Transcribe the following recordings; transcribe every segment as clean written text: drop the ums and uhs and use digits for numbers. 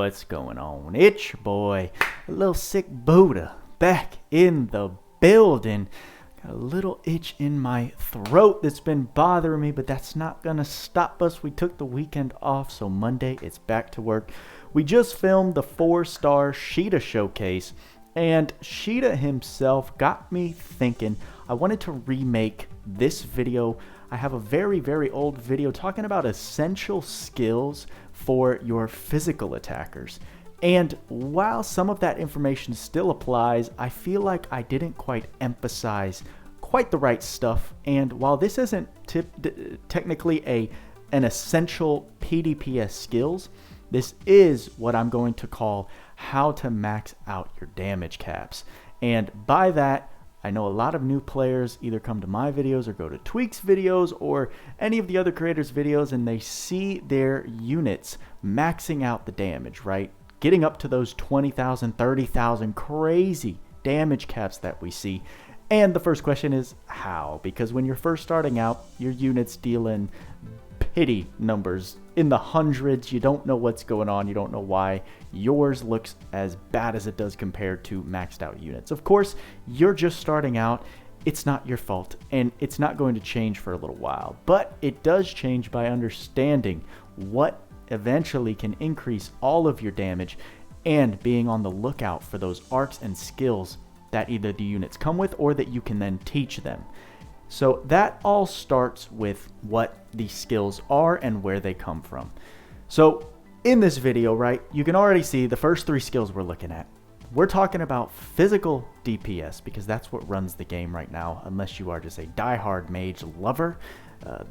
What's going on? It's your boy, a little sick Buddha, back in the building. Got a little itch in my throat that's been bothering me, but that's not gonna stop us. We took the weekend off, so Monday it's back to work. We just filmed the 4-star Shoutout showcase, and Shoutout himself got me thinking. I wanted to remake this video. I have a very old video talking about essential skills for your physical attackers. And while some of that information still applies, I feel like I didn't quite emphasize quite the right stuff. And while this isn't technically an essential PDPS skills, this is what I'm going to call how to max out your damage caps. And by that, I know a lot of new players either come to my videos or go to Tweak's videos or any of the other creators' videos, and they see their units maxing out the damage, right? Getting up to those 20,000, 30,000 crazy damage caps that we see. And the first question is how? Because when you're first starting out, your units deal in pity numbers in the hundreds. You don't know what's going on. You don't know why yours looks as bad as it does compared to maxed out units. Of course, you're just starting out. It's not your fault, and it's not going to change for a little while, but it does change by understanding what eventually can increase all of your damage and being on the lookout for those arcs and skills that either the units come with or that you can then teach them. So that all starts with what these skills are and where they come from. So in this video, right, you can already see the first 3 skills we're looking at. We're talking about physical DPS because that's what runs the game right now, unless you are just a diehard mage lover.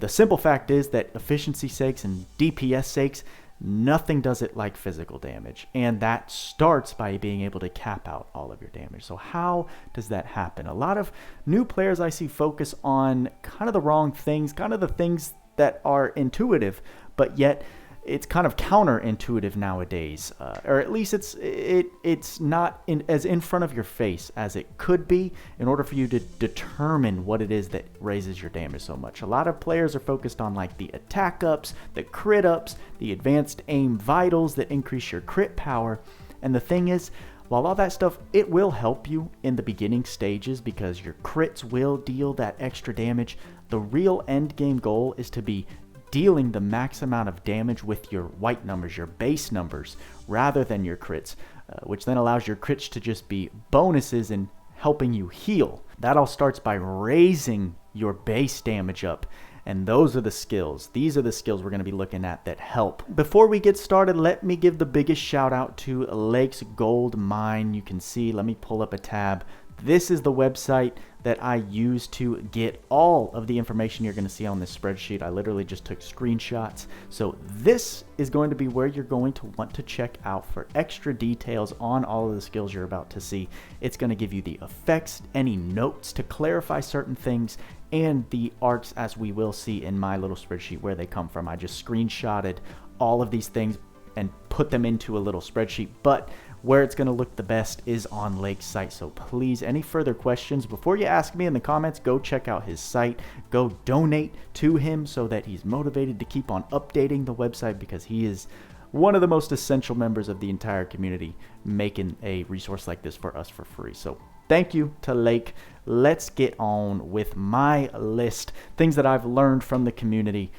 The simple fact is that efficiency sakes and DPS sakes, nothing does it like physical damage, and that starts by being able to cap out all of your damage. So how does that happen? A lot of new players I see focus on kind of the wrong things, kind of the things that are intuitive, but yet it's kind of counterintuitive nowadays, or at least it's not as in front of your face as it could be in order for you to determine what it is that raises your damage so much. A lot of players are focused on like the attack ups, the crit ups, the advanced aim vitals that increase your crit power. And the thing is, while all that stuff, it will help you in the beginning stages because your crits will deal that extra damage, the real end game goal is to be dealing the max amount of damage with your white numbers, your base numbers, rather than your crits, which then allows your crits to just be bonuses and helping you heal. That all starts by raising your base damage up, and those are the skills. These are the skills we're going to be looking at that help. Before we get started, let me give the biggest shout out to Lake's Gold Mine. You can see, let me pull up a tab. This is the website that I use to get all of the information you're going to see on this spreadsheet. I literally just took screenshots. So this is going to be where you're going to want to check out for extra details on all of the skills you're about to see. It's going to give you the effects, any notes to clarify certain things, and the arcs, as we will see in my little spreadsheet where they come from. I just screenshotted all of these things and put them into a little spreadsheet, but where it's going to look the best is on Lake's site. So please, any further questions, before you ask me in the comments, go check out his site, go donate to him so that he's motivated to keep on updating the website, because he is one of the most essential members of the entire community, making a resource like this for us for free. So thank you to Lake. Let's get on with my list, things that I've learned from the community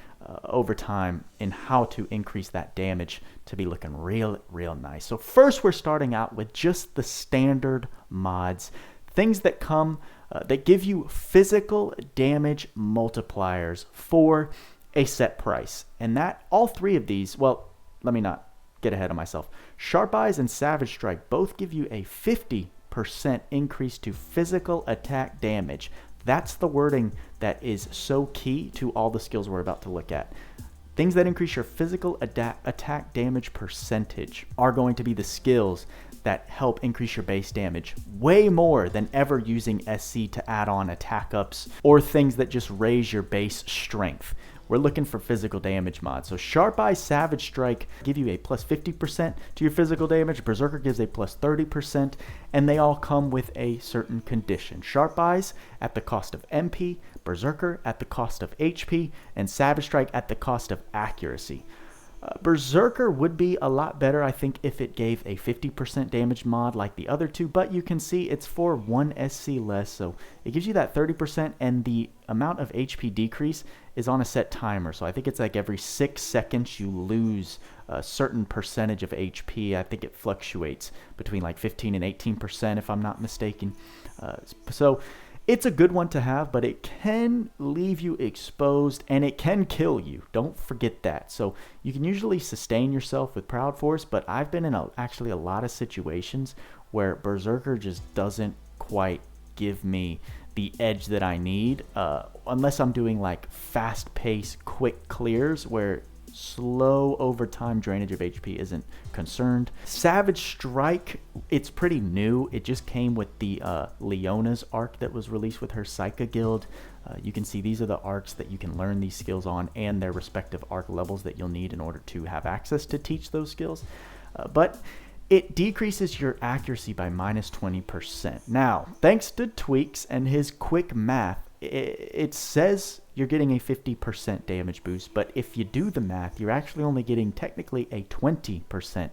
over time in how to increase that damage to be looking real nice. So first, we're starting out with just the standard mods, things that come that give you physical damage multipliers for a set price. And that all 3 of these, well, let me not get ahead of myself. Sharp Eyes and Savage Strike both give you a 50% increase to physical attack damage. That's the wording that is so key to all the skills we're about to look at. Things that increase your physical attack damage percentage are going to be the skills that help increase your base damage way more than ever using SC to add on attack ups or things that just raise your base strength. We're looking for physical damage mods. So Sharp Eye, Savage Strike give you a plus 50% to your physical damage. Berserker gives a plus 30%, and they all come with a certain condition. Sharp Eyes at the cost of MP, Berserker at the cost of HP, and Savage Strike at the cost of accuracy. Berserker would be a lot better, I think, if it gave a 50% damage mod like the other two, but you can see it's for 1 SC less, so it gives you that 30%, and the amount of HP decrease is on a set timer, so I think it's like every 6 seconds you lose a certain percentage of HP. I think it fluctuates between like 15 and 18% if I'm not mistaken. So it's a good one to have, but it can leave you exposed and it can kill you. Don't forget that. So you can usually sustain yourself with Proud Force, but I've been in actually a lot of situations where Berserker just doesn't quite give me the edge that I need, unless I'm doing like fast-paced, quick clears where slow over time drainage of HP isn't concerned. Savage Strike, it's pretty new. It just came with the Leona's arc that was released with her Psycha guild. You can see these are the arcs that you can learn these skills on and their respective arc levels that you'll need in order to have access to teach those skills. But it decreases your accuracy by minus 20%. Now, thanks to Tweaks and his quick math, it says you're getting a 50% damage boost, but if you do the math, you're actually only getting technically a 20%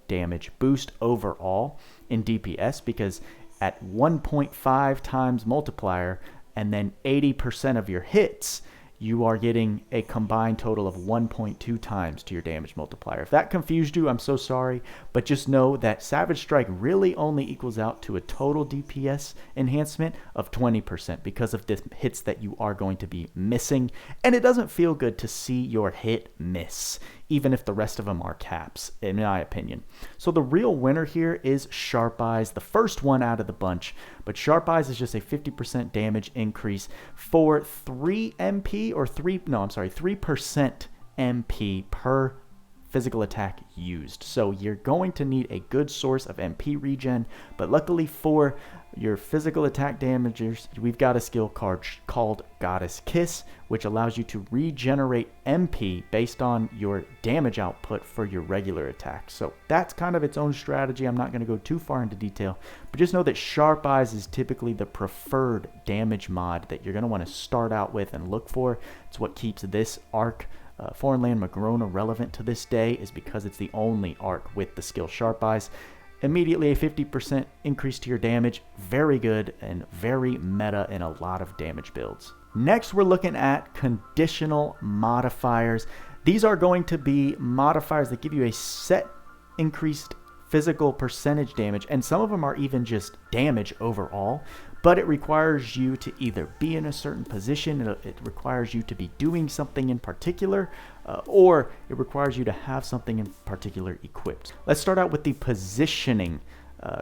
damage boost overall in DPS, because at 1.5 times multiplier and then 80% of your hits, you are getting a combined total of 1.2 times to your damage multiplier. If that confused you, I'm so sorry, but just know that Savage Strike really only equals out to a total DPS enhancement of 20% because of the hits that you are going to be missing, and it doesn't feel good to see your hit miss, even if the rest of them are caps, in my opinion. So the real winner here is Sharp Eyes, the first one out of the bunch, but Sharp Eyes is just a 50% damage increase for 3 MP, or 3% MP per physical attack used. So you're going to need a good source of MP regen, but luckily for your physical attack damagers, we've got a skill card called Goddess Kiss, which allows you to regenerate MP based on your damage output for your regular attacks. So that's kind of its own strategy. I'm not going to go too far into detail, but just know that Sharp Eyes is typically the preferred damage mod that you're going to want to start out with and look for. It's what keeps this arc, Foreign Land Magrona, relevant to this day, is because it's the only arc with the skill Sharp Eyes. Immediately a 50% increase to your damage, very good and very meta in a lot of damage builds. Next, we're looking at conditional modifiers. These are going to be modifiers that give you a set increased physical percentage damage, and some of them are even just damage overall, but it requires you to either be in a certain position, it requires you to be doing something in particular, or it requires you to have something in particular equipped. Let's start out with the positioning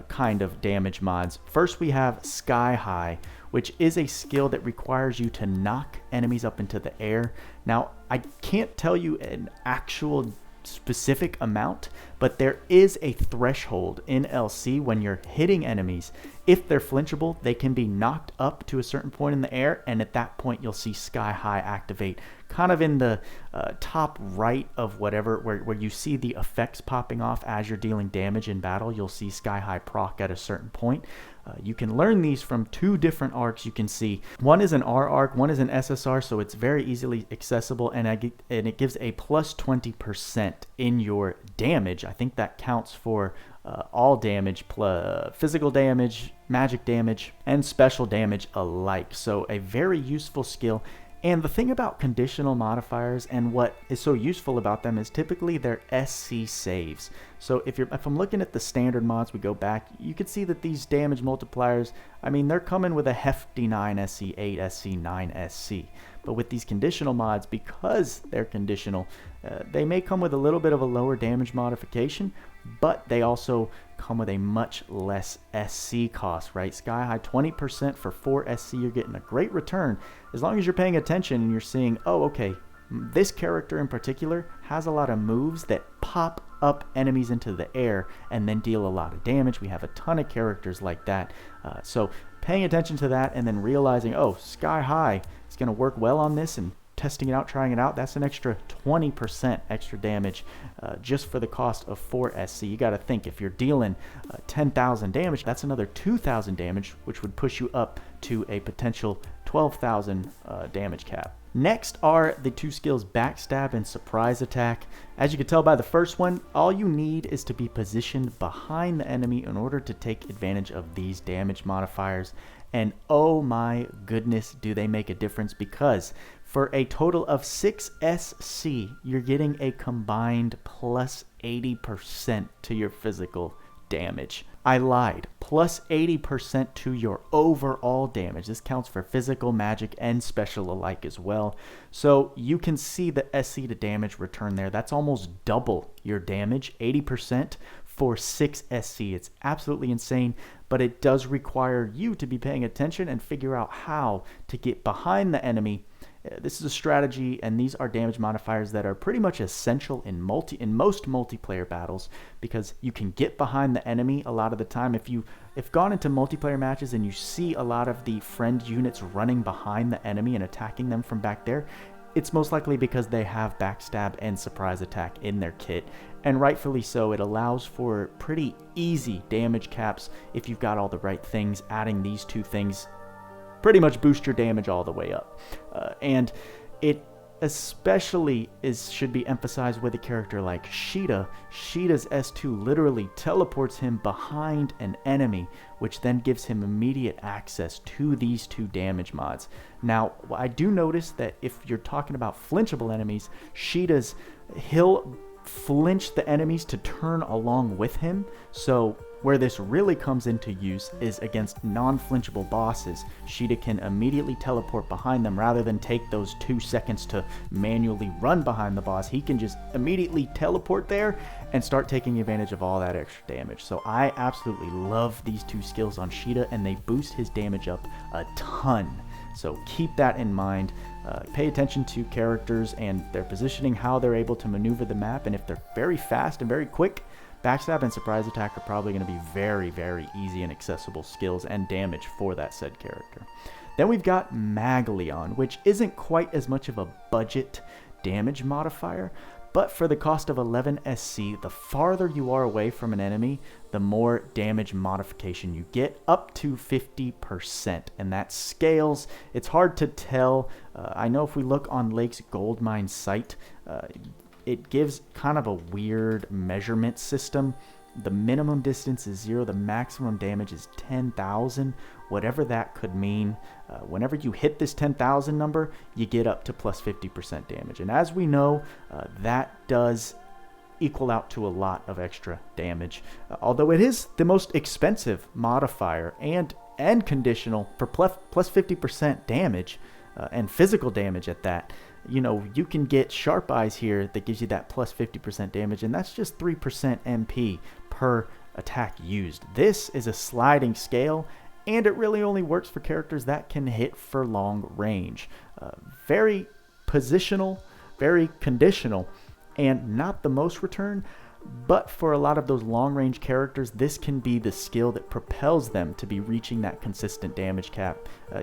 kind of damage mods. First, we have Sky High, which is a skill that requires you to knock enemies up into the air. Now, I can't tell you an actual specific amount, but there is a threshold in LC when you're hitting enemies. If they're flinchable, they can be knocked up to a certain point in the air, and at that point you'll see Sky High activate, kind of in the top right of whatever, where you see the effects popping off as you're dealing damage in battle. You'll see Sky High proc at a certain point. You can learn these from 2 different arcs. You can see one is an R arc, one is an SSR, so it's very easily accessible, and it gives a plus 20% in your damage. I think that counts for all damage, plus physical damage, magic damage, and special damage alike. So a very useful skill. And the thing about conditional modifiers and what is so useful about them is typically they're SC saves. So if I'm looking at the standard mods, we go back, you can see that these damage multipliers, I mean, they're coming with a hefty 9 SC, 8 SC, 9 SC. But with these conditional mods, because they're conditional, they may come with a little bit of a lower damage modification, but they also come with a much less SC cost, right? Sky High 20% for 4 SC, you're getting a great return as long as you're paying attention and you're seeing, oh, okay, this character in particular has a lot of moves that pop up enemies into the air and then deal a lot of damage. We have a ton of characters like that. So paying attention to that and then realizing, oh, Sky High is going to work well on this, and testing it out, trying it out, that's an extra 20% extra damage just for the cost of 4 SC. You got to think, if you're dealing 10,000 damage, that's another 2,000 damage, which would push you up to a potential 12,000 damage cap. Next are the two skills Backstab and Surprise Attack. As you can tell by the first one, all you need is to be positioned behind the enemy in order to take advantage of these damage modifiers. And oh my goodness, do they make a difference, because for a total of 6 SC, you're getting a combined plus 80% to your physical damage. I lied. Plus 80% to your overall damage. This counts for physical, magic, and special alike as well. So you can see the SC to damage return there. That's almost double your damage. 80% for 6 SC. It's absolutely insane, but it does require you to be paying attention and figure out how to get behind the enemy. This is a strategy, and these are damage modifiers that are pretty much essential in most multiplayer battles, because you can get behind the enemy a lot of the time. If you've gone into multiplayer matches and you see a lot of the friend units running behind the enemy and attacking them from back there, it's most likely because they have Backstab and Surprise Attack in their kit, and rightfully so. It allows for pretty easy damage caps if you've got all the right things. Adding these two things pretty much boost your damage all the way up. And it especially should be emphasized with a character like Sheeta. Sheeta's S2 literally teleports him behind an enemy, which then gives him immediate access to these two damage mods. Now, I do notice that if you're talking about flinchable enemies, he'll flinch the enemies to turn along with him. So where this really comes into use is against non-flinchable bosses. Sheeta can immediately teleport behind them rather than take those 2 seconds to manually run behind the boss. He can just immediately teleport there and start taking advantage of all that extra damage. So I absolutely love these two skills on Sheeta, and they boost his damage up a ton. So keep that in mind. Pay attention to characters and their positioning, how they're able to maneuver the map, and if they're very fast and very quick, Backstab and Surprise Attack are probably going to be very, very easy and accessible skills and damage for that said character. Then we've got Maglion, which isn't quite as much of a budget damage modifier, but for the cost of 11 SC, the farther you are away from an enemy, the more damage modification you get, up to 50%, and that scales. It's hard to tell. I know if we look on Lake's Goldmine site, it gives kind of a weird measurement system. The minimum distance is 0, the maximum damage is 10,000, whatever that could mean. Whenever you hit this 10,000 number, you get up to plus 50% damage. And as we know, that does equal out to a lot of extra damage. Although it is the most expensive modifier and conditional for plus 50% damage and physical damage at that. You know, you can get Sharp Eyes here that gives you that plus 50% damage, and that's just 3% MP per attack used. This is a sliding scale, and it really only works for characters that can hit for long range. Very positional, very conditional, and not the most return, but for a lot of those long-range characters, this can be the skill that propels them to be reaching that consistent damage cap.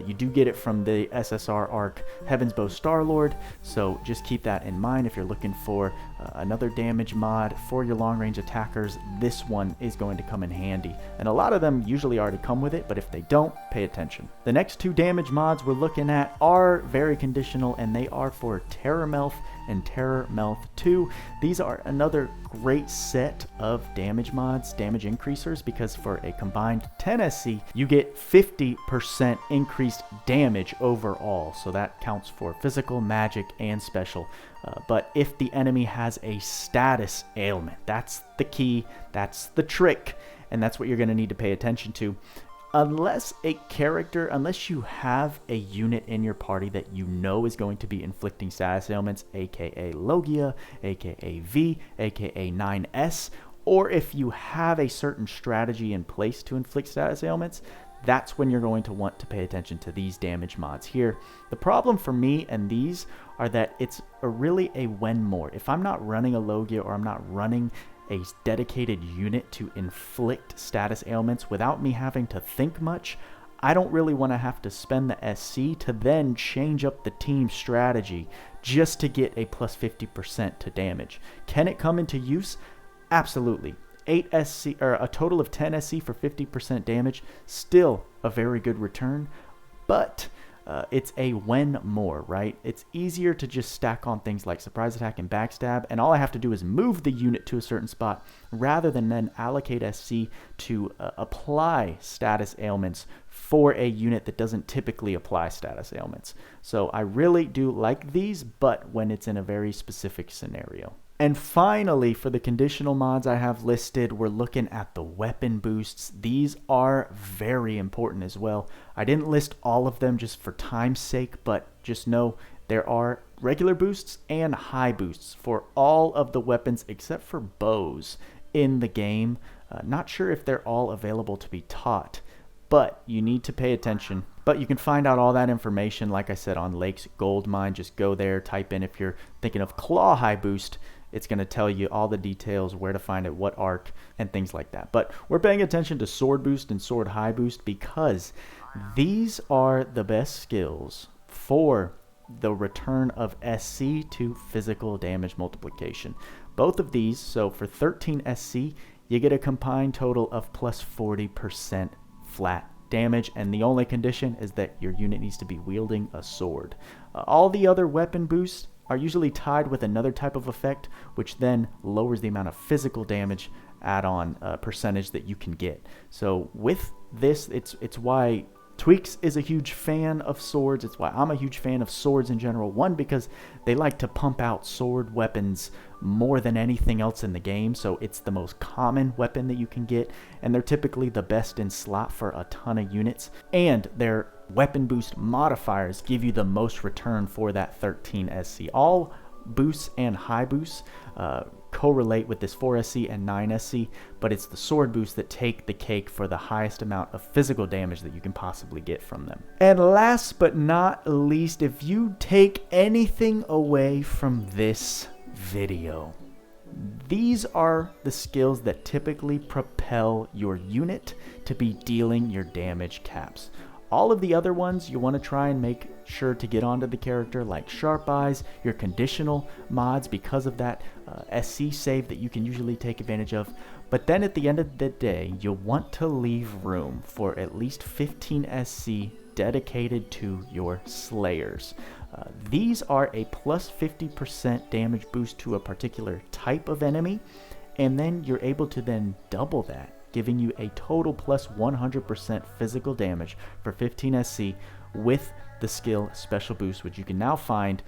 You do get it from the SSR arc Heaven's Bow Star-Lord, so just keep that in mind. If you're looking for another damage mod for your long-range attackers, this one is going to come in handy. And a lot of them usually already come with it, but if they don't, pay attention. The next two damage mods we're looking at are very conditional, and they are for Terrormelth and Terrormelth 2. These are another great set of damage mods, damage increasers, because for a combined 10 SC, you get 50% increased damage overall. So that counts for physical, magic, and special. But if the enemy has a status ailment, that's the key, that's the trick, and that's what you're going to need to pay attention to. Unless you have a unit in your party that you know is going to be inflicting status ailments, aka Logia, aka V, aka 9S, or if you have a certain strategy in place to inflict status ailments, that's when you're going to want to pay attention to these damage mods here. The problem for me and these are that it's really a when more. If I'm not running a Logia or I'm not running a dedicated unit to inflict status ailments without me having to think much, I don't really want to have to spend the SC to then change up the team strategy just to get a plus 50% to damage. Can it come into use? Absolutely. 8 SC, or a total of 10 SC for 50% damage, still a very good return, but it's a when more, right? It's easier to just stack on things like surprise attack and backstab, and all I have to do is move the unit to a certain spot rather than then allocate SC to apply status ailments for a unit that doesn't typically apply status ailments. So I really do like these, but when it's in a very specific scenario. And finally, for the conditional mods I have listed, we're looking at the weapon boosts. These are very important as well. I didn't list all of them just for time's sake, but just know there are regular boosts and high boosts for all of the weapons except for bows in the game. Not sure if they're all available to be taught, but you need to pay attention. But you can find out all that information, like I said, on Lake's Gold Mine. Just go there, type in if you're thinking of Claw High Boost. It's going to tell you all the details, where to find it, what arc, and things like that. But we're paying attention to Sword Boost and Sword High Boost because these are the best skills for the return of SC to physical damage multiplication. Both of these, so for 13 SC, you get a combined total of plus 40% flat damage, and the only condition is that your unit needs to be wielding a sword. All the other weapon boosts are usually tied with another type of effect, which then lowers the amount of physical damage add-on percentage that you can get. So with this, it's why Tweaks is a huge fan of swords. It's why I'm a huge fan of swords in general. One, because they like to pump out sword weapons more than anything else in the game, so it's the most common weapon that you can get, and they're typically the best in slot for a ton of units, and their weapon boost modifiers give you the most return for that 13 SC. All boosts and high boosts correlate with this 4 SC and 9 SC, but it's the sword boosts that take the cake for the highest amount of physical damage that you can possibly get from them. And last but not least, if you take anything away from this video, these are the skills that typically propel your unit to be dealing your damage caps. All of the other ones you want to try and make sure to get onto the character, like Sharp Eyes, your conditional mods, because of that SC save that you can usually take advantage of. But then at the end of the day, you'll want to leave room for at least 15 SC dedicated to your Slayers. These are a plus 50% damage boost to a particular type of enemy, and then you're able to then double that, giving you a total plus 100% physical damage for 15 SC with the skill Special Boost, which you can now find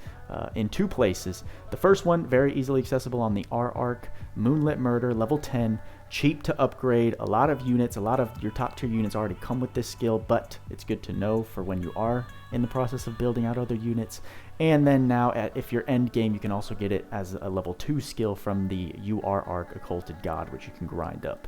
in two places. The first one, very easily accessible on the R arc, Moonlit Murder, level 10, cheap to upgrade. A lot of units, a lot of your top tier units already come with this skill, but it's good to know for when you are in the process of building out other units. And then now, if you're end game, you can also get it as a level 2 skill from the UR Arc Occulted God, which you can grind up.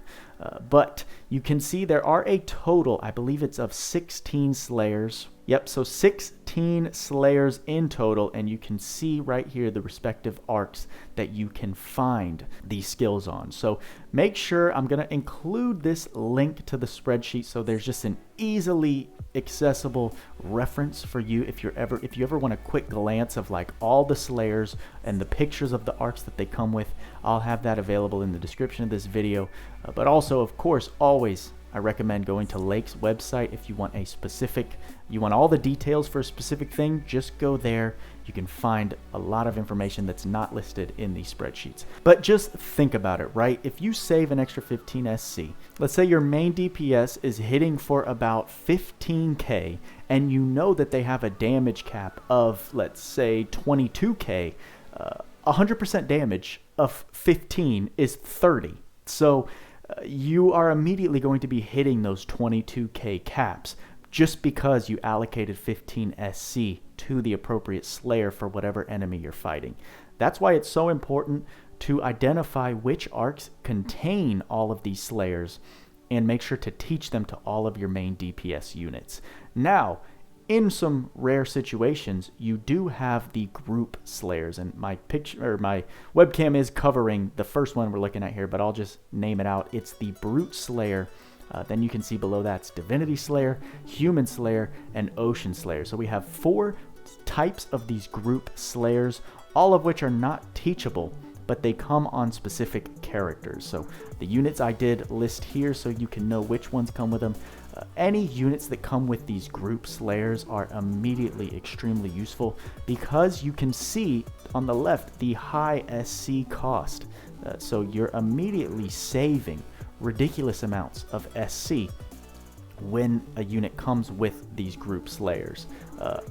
But you can see there are a total, I believe it's of 16 Slayers. Yep, so 16 Slayers in total, and you can see right here the respective arcs that you can find these skills on. So make sure, I'm going to include this link to the spreadsheet so there's just an easily accessible reference for you if you ever want a quick glance of like all the Slayers and the pictures of the arcs that they come with. I'll have that available in the description of this video. But also, of course, always I recommend going to Lake's website if you want you want all the details for a specific thing. Just go there. You can find a lot of information that's not listed in these spreadsheets. But just think about it, right? If you save an extra 15 SC, let's say your main DPS is hitting for about 15k, and you know that they have a damage cap of, let's say, 22k, 100% damage of 15 is 30. So you are immediately going to be hitting those 22k caps just because you allocated 15 SC to the appropriate Slayer for whatever enemy you're fighting. That's why it's so important to identify which arcs contain all of these Slayers and make sure to teach them to all of your main DPS units. Now, in some rare situations, you do have the group Slayers, and my webcam is covering the first one we're looking at here, but I'll just name it out. It's the Brute Slayer Then you can see below that's Divinity Slayer, Human Slayer, and Ocean Slayer. So we have 4 types of these group slayers, all of which are not teachable, but they come on specific characters. So the units I did list here so you can know which ones come with them. Any units that come with these group slayers are immediately extremely useful because you can see on the left the high SC cost. So you're immediately saving ridiculous amounts of SC when a unit comes with these group slayers.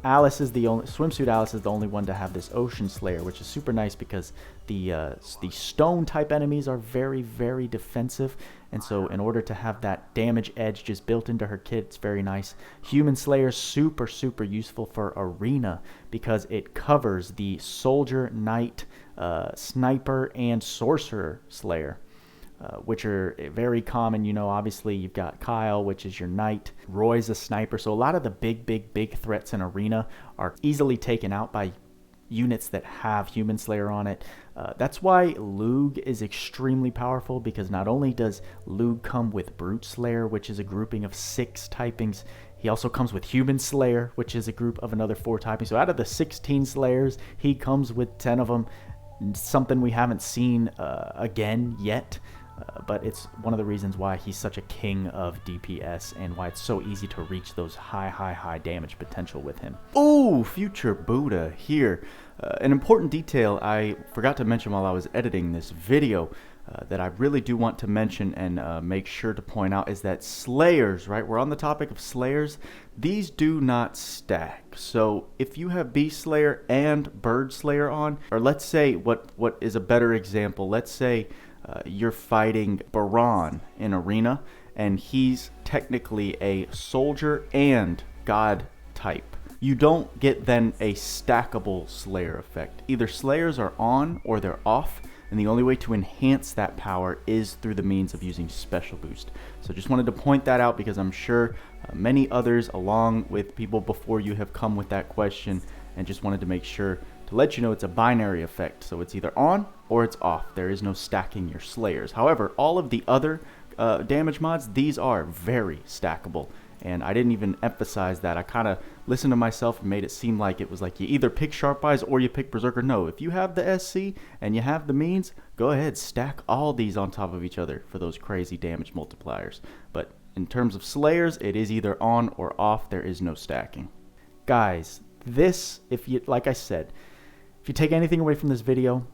Alice is the only swimsuit. Alice is the only one to have this Ocean Slayer, which is super nice because the stone type enemies are very, very defensive, and so in order to have that damage edge just built into her kit, it's very nice. Human Slayer, super, super useful for arena because it covers the soldier, knight, sniper, and sorcerer slayer. Which are very common. You know, obviously you've got Kyle, which is your knight. Roy's a sniper. So a lot of the big threats in arena are easily taken out by units that have Human Slayer on it. That's why Lug is extremely powerful, because not only does Lug come with Brute Slayer, which is a grouping of 6 typings, he also comes with Human Slayer, which is a group of another 4 typings. So out of the 16 Slayers, he comes with 10 of them. Something we haven't seen again yet. But it's one of the reasons why he's such a king of DPS and why it's so easy to reach those high damage potential with him. Ooh, future Buddha here. An important detail I forgot to mention while I was editing this video that I really do want to mention and make sure to point out is that Slayers, right? We're on the topic of Slayers. These do not stack. So if you have Beast Slayer and Bird Slayer on, or let's say what is a better example, let's say you're fighting Baron in arena, and he's technically a soldier and god type. You don't get then a stackable Slayer effect. Either Slayers are on or they're off, and the only way to enhance that power is through the means of using Special Boost. So just wanted to point that out because I'm sure many others along with people before you have come with that question, and just wanted to make sure to let you know it's a binary effect. So it's either on or it's off. There is no stacking your Slayers. However, all of the other damage mods, these are very stackable. And I didn't even emphasize that. I kind of listened to myself and made it seem like it was like you either pick Sharp Eyes or you pick Berserker. No, if you have the SC and you have the means, go ahead, stack all these on top of each other for those crazy damage multipliers. But in terms of Slayers, it is either on or off. There is no stacking. Guys, this, if you, like I said, if you take anything away from this video,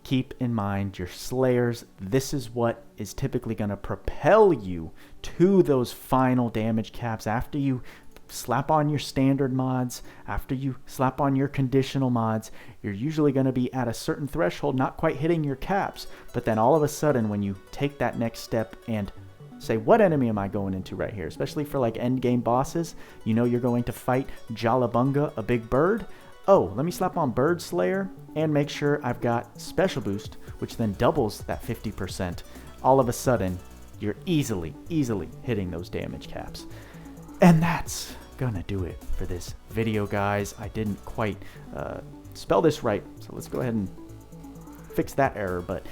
keep in mind your Slayers. This is what is typically going to propel you to those final damage caps after you slap on your standard mods, after you slap on your conditional mods. You're usually going to be at a certain threshold, not quite hitting your caps, but then all of a sudden when you take that next step and say, what enemy am I going into right here? Especially for like end game bosses, you know you're going to fight Jalabunga, a big bird. Oh, let me slap on Bird Slayer and make sure I've got Special Boost, which then doubles that 50%. All of a sudden, you're easily hitting those damage caps. And that's gonna do it for this video, guys. I didn't quite spell this right, so let's go ahead and fix that error, but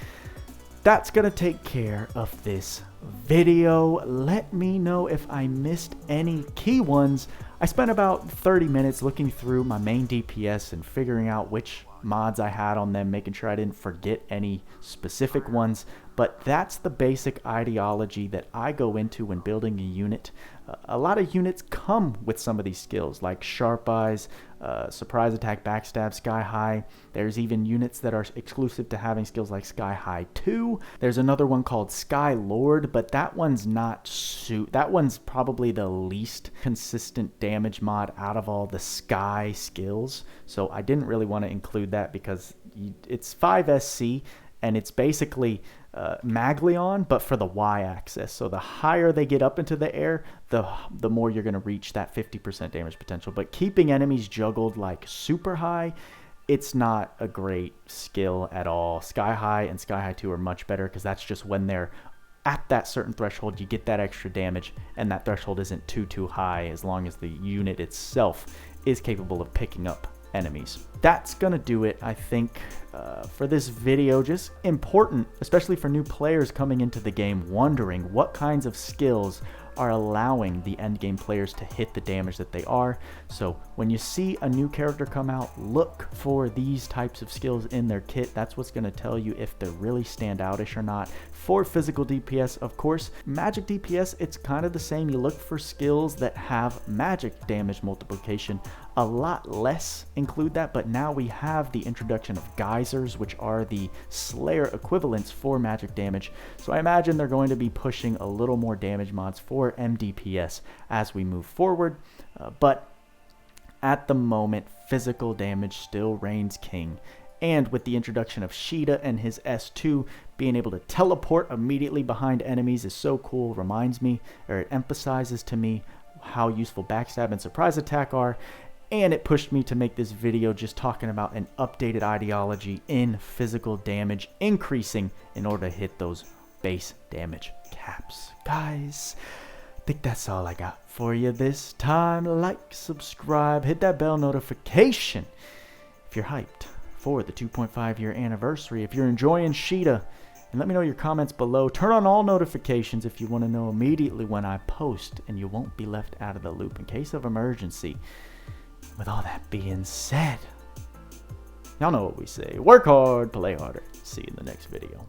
that's gonna take care of this video. Let me know if I missed any key ones. I spent about 30 minutes looking through my main DPS and figuring out which mods I had on them, making sure I didn't forget any specific ones. But that's the basic ideology that I go into when building a unit. A lot of units come with some of these skills like Sharp Eyes, Surprise Attack, Backstab, Sky High. There's even units that are exclusive to having skills like Sky High 2. There's another one called Sky Lord, but that one's not that one's probably the least consistent damage mod out of all the Sky skills. So I didn't really want to include that because it's 5 SC and it's basically Maglion, but for the y-axis. So the higher they get up into the air, the more you're going to reach that 50% damage potential. But keeping enemies juggled like super high, it's not a great skill at all. Sky High and Sky High 2 are much better because that's just when they're at that certain threshold, you get that extra damage, and that threshold isn't too high as long as the unit itself is capable of picking up enemies. That's gonna do it, I think, for this video. Just important, especially for new players coming into the game, wondering what kinds of skills are allowing the endgame players to hit the damage that they are. So when you see a new character come out, look for these types of skills in their kit. That's what's going to tell you if they're really standoutish or not. For physical DPS, of course, magic DPS, it's kind of the same. You look for skills that have magic damage multiplication. A lot less include that, but now we have the introduction of geysers, which are the Slayer equivalents for magic damage. So I imagine they're going to be pushing a little more damage mods for MDPS as we move forward. But at the moment, physical damage still reigns king. And with the introduction of Shoutout and his S2, being able to teleport immediately behind enemies is so cool. Reminds me, or it emphasizes to me, how useful backstab and surprise attack are. And it pushed me to make this video just talking about an updated ideology in physical damage increasing in order to hit those base damage caps. Guys, I think that's all I got for you this time. Like, subscribe, hit that bell notification if you're hyped for the 2.5 year anniversary. If you're enjoying Shoutout, and let me know your comments below. Turn on all notifications if you want to know immediately when I post, and you won't be left out of the loop in case of emergency. With all that being said, y'all know what we say. Work hard, play harder. See you in the next video.